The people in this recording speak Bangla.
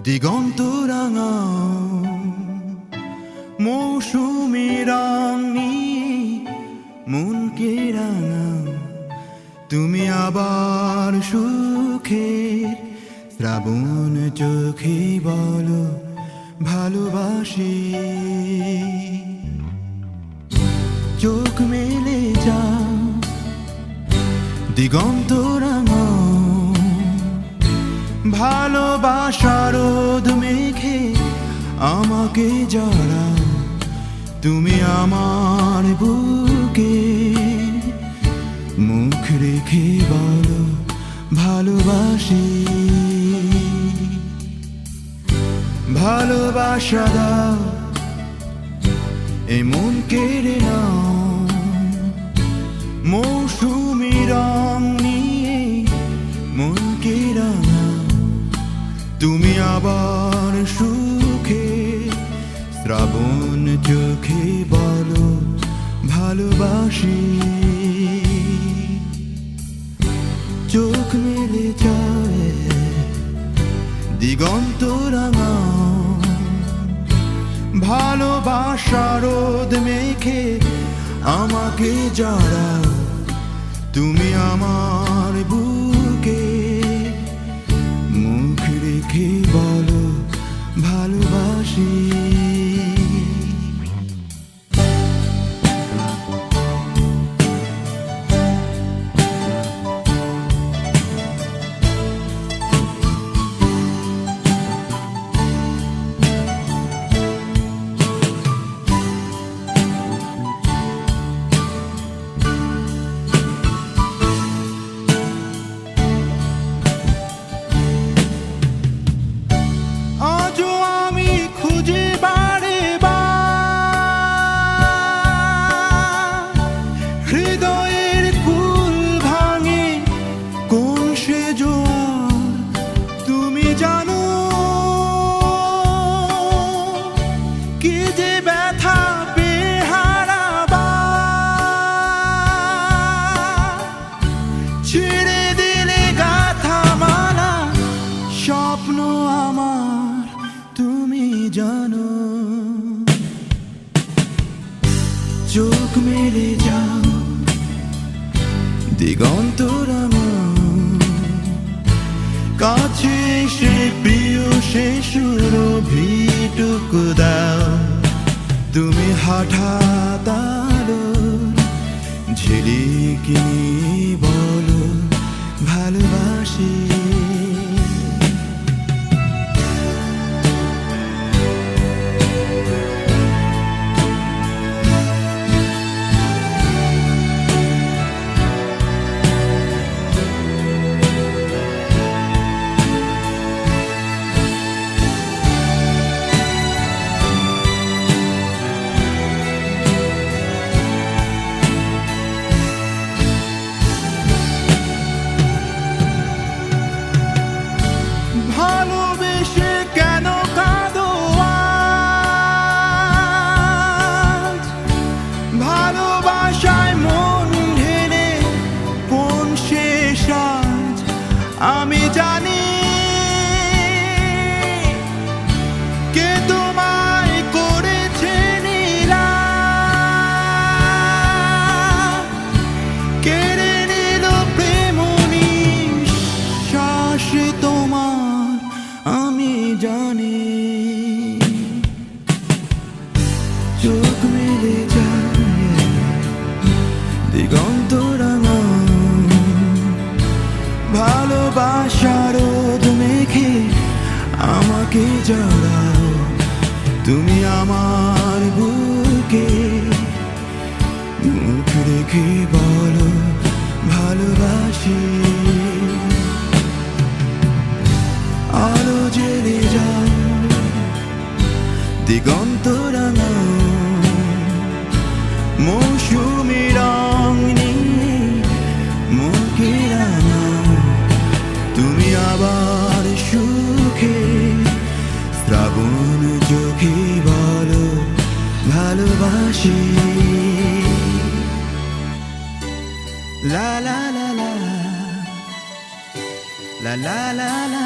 দিগন্ত রাঙা মৌসুমী রং নিয়ে মনকে রাঙাও, তুমি আবার সুখের শ্রাবণ চোখে বলো ভালোবাসি। চোখ মেলে যাও দিগন্ত রাঙা, ভালোবাসার রোদ মেঘে আমাকে জড়াও, তুমি আমার বুকে মুখ রেখে বলো ভালোবাসি। ভালোবাসা দাও এ মন কেড়ে নাও, মৌসুমী রং নিয়ে মনকে রাঙাও, তুমি আবার সুখে শ্রাবণ চোখে বলো ভালোবাসি। চোখ মেলে যায় দিগন্ত রাঙা, ভালোবাসার রোদ মেঘে আমাকে জড়াও, তুমি আমার বুকে মুখ রেখে বলো ভালোবাসি। জানো চোখ মেলে যাও দিগন্ত রাঙা, কাছে এসে প্রিয় সে সুরভিটুকু দাও, তুমি হঠাৎ ঝিলিকি বলো ভালোবাসি। আমি জানি কে তোমায় করেছে নীলা, কেড়ে নিল প্রেম নিঃশ্বাস তোমার আমি জানি। চোখ মেলে যায় দিগন্ত রাঙা, ভালোবাসার রোদ মেঘে আমাকে জড়াও, তুমি আমার বুকে মুখ রেখে বলো ভালোবাসি। আলো জেলে যাও দিগন্ত রাঙা, মৌসুমী রং নিয়ে মনকে রাঙাও, তুমি আবার সুখে শ্রাবণ চোখে বলো ভালোবাসি। লা লা লা লা লা লা লা লা